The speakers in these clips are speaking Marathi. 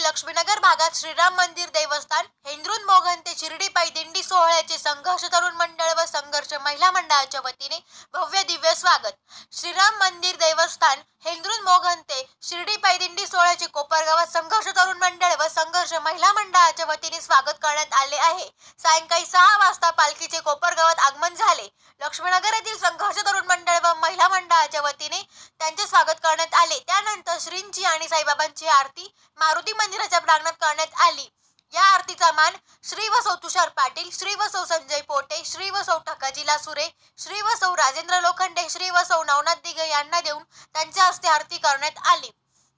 लक्ष्मीनगर भागात श्रीराम मंदिर देवस्थान हेंद्रून मोघन ते शिर्डी पायी दिंडी सोहळ्याचे संघर्ष तरुण मंडळ व संघर्ष महिला मंडळाच्या वतीने भव्य दिव्य स्वागत। श्रीराम मंदिर देवस्थान हेंद्रून मोघन ते शिर्डी पायी दिंडी सोहळ्याचे कोपरगावात संघर्ष तरुण मंडळ व संघर्ष महिला मंडळाच्या वतीने स्वागत करण्यात आले आहे। सायंकाळी 6 वाजता पालखीचे कोपरगावात आगमन झाले। लक्ष्मीनगर येथील संघर्ष तरुण मंडळ व महिला मंडळाच्या वतीने त्यांचे स्वागत करण्यात आले। त्यानंतर श्रींची आणि साईबाबांची आरती मारुती मंदिराच्या प्रांगणात करण्यात आली। या आरतीचा मान श्री वसौ तुषार पाटील, श्री वसौ संजय पोटे, श्री वसौ ठकाजीला सुरे, श्री वसौ राजेंद्र लोखंडे, श्री वसौ नवनाथ दिघे यांना देऊन त्यांच्या हस्ते आरती करण्यात आली।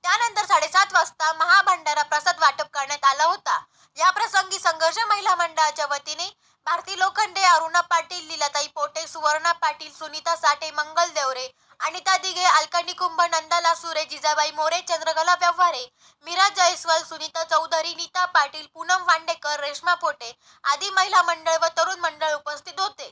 त्यानंतर 7:30 वाजता महाभंडारा प्रसाद वाटप करण्यात आला होता। या प्रसंगी संघर्ष महिला मंडळाच्या वतीने भारती लोखंडे, अरुणा पाटील, लीलाताई पोटे, सुवर्णा पाटील, सुनीता साठे, मंगल देवरे, अनिता दिघे, अलका निकुंभ, नंदा सुरे, जिजाबाई मोरे, चंद्रकला व्यवहारे, मीरा जयस्वाल, सुनीता चौधरी, नीता पाटील, पूनम वांडेकर, रेश्मा पोटे आदी महिला मंडळ व तरुण मंडळ उपस्थित होते।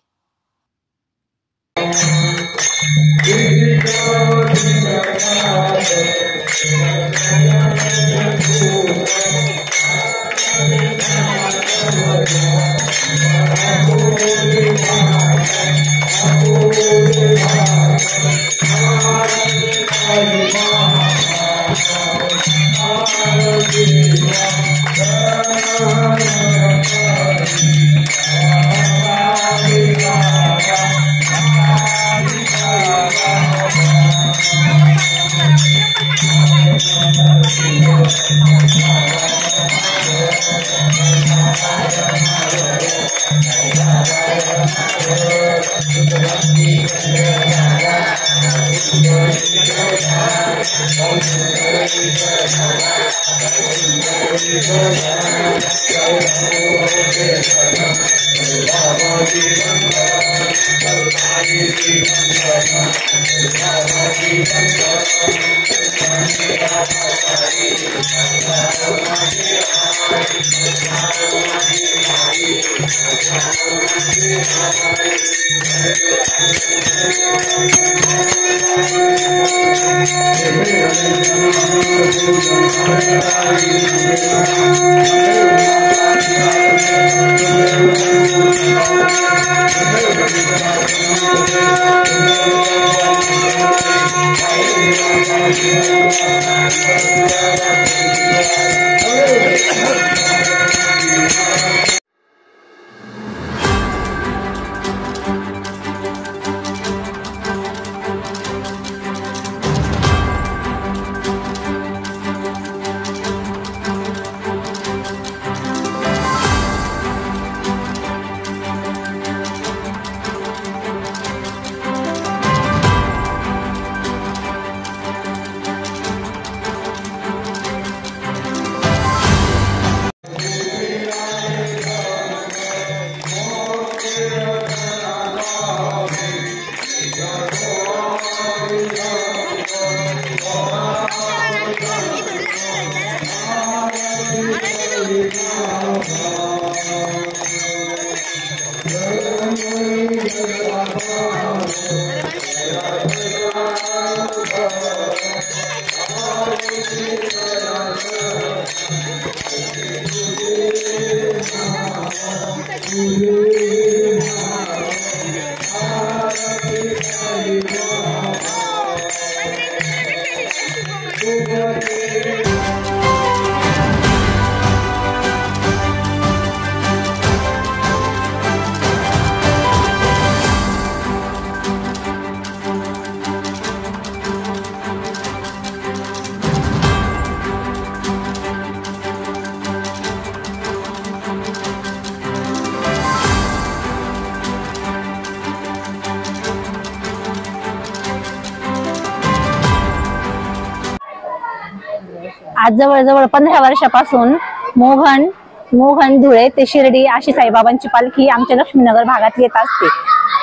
आज जवळ 15 वर्षापासून मोघन धुळे ते शिर्डी अशी साईबाबांची पालखी आमच्या लक्ष्मीनगर भागात येत असते।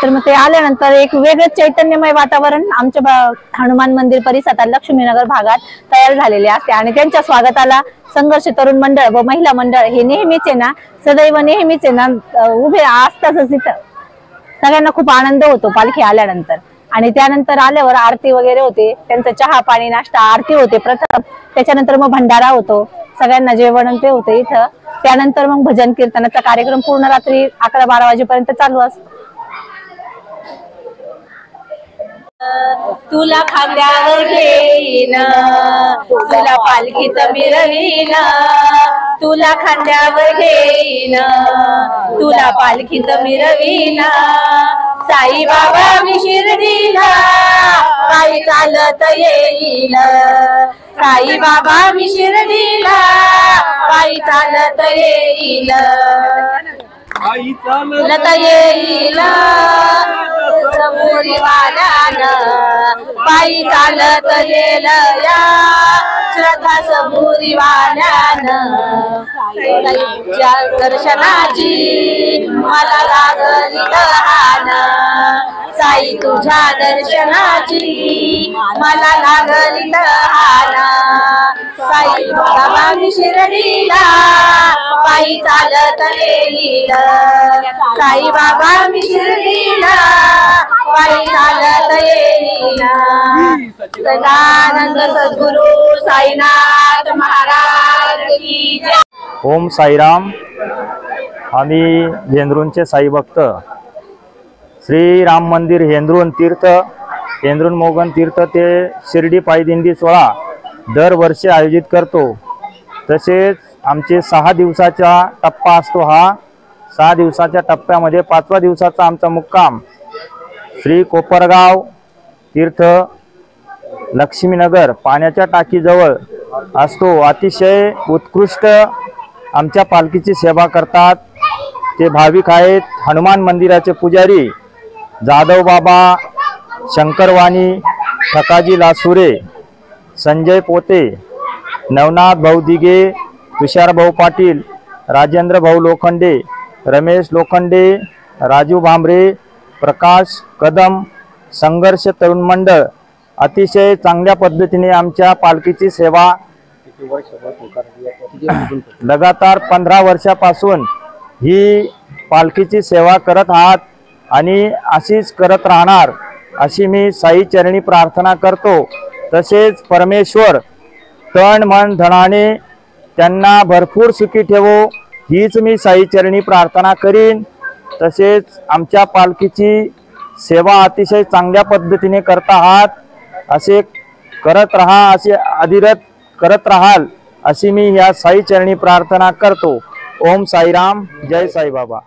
तर मग ते आल्यानंतर एक वेगळं चैतन्यमय वातावरण आमच्या हनुमान मंदिर परिसरात लक्ष्मीनगर भागात तयार झालेले असते आणि त्यांच्या स्वागताला संघर्ष तरुण मंडळ व महिला मंडळ हे नेहमीच आहे ना, सदैव नेहमीच आहे ना उभे असतातच तिथं। सगळ्यांना खूप आनंद होतो पालखी आल्यानंतर। आणि त्यानंतर आल्यावर आरती वगैरे होते, त्यांचा चहा पाणी नाश्ता आरती होते प्रथम, त्याच्यानंतर मग भंडारा होतो। सगळ्यांना जेवण ते होतं इथं. त्यानंतर मग भजन कीर्तनाचा कार्यक्रम पूर्ण रात्री 11-12 वाजेपर्यंत चालू असतो. तुला खांद्यावर घेईन, तुला पालखीत मिरवीन, तुला खांद्यावर घेईन, तुला पालखीत मिरवीन. साई बाबा मी शिर्डीला पायी चालत येईल, साई बाबा मी शिर्डीला पायी चालत येईल, चालत येईल समोरी वाल्यानं, पायी चालत येईल या श्रद्धा सबुरी वाल्यानं. साईच्या दर्शनाची मला लागली तहान, साई तुझ्या दर्शनाची मला लागली तहान. साई बाबा मी शिर्डीला पायी चालत येईल, साई बाबा मी शिर्डीला पायी चालत येईल. सदानंद सद्गुरु साईनाथ महाराज की जय. ओम साईराम. आम्ही हेंद्रूनचे साई भक्त. श्री राम मंदिर हेंद्रून मोगन तीर्थ ते शिर्डी पायदिंडी सोहळा दरवर्षी आयोजित करतो. तसेच आमचे 6 दिवसाचा टप्पा असतो. हा 6 दिवसाच्या टप्प्यामध्ये 5व्या दिवसाचा आमचा मुक्काम श्री कोपरगाव तीर्थ लक्ष्मीनगर पाण्याच्या टाकीजवळ असतो. अतिशय उत्कृष्ट आमच्या पालखीची सेवा करतात ते भाविक आहेत. हनुमान मंदिराचे पुजारी जाधव बाबा, शंकरवाणी, ठकाजी लासुरे, संजय पोते, नवनाथ भाऊ दिगे, तुषार भाऊ पाटील, राजेंद्र भाऊ लोखंडे, रमेश लोखंडे, राजू भांबरे, प्रकाश कदम, संघर्ष तरुण मंडळ अतिशय चांगल्या पद्धतीने आमच्या पालखीची सेवा लगातार 15 वर्षापासून ही पालखीची सेवा करत आहात आणि अशीच करत राहणार अशी मी साई चरणी प्रार्थना करतो. तसेच परमेश्वर तन मन धनाने त्यांना भरपूर सुखी ठेवो हीच मी साई चरणी प्रार्थना करीन. तसेच आमच्या पालखीची सेवा अतिशय चांगल्या पद्धतीने करत आहात, असे करत राहा, असे अविरत करत राहाल अशी मी या साई चरणी प्रार्थना करतो. ओम साईराम. जय साई बाबा.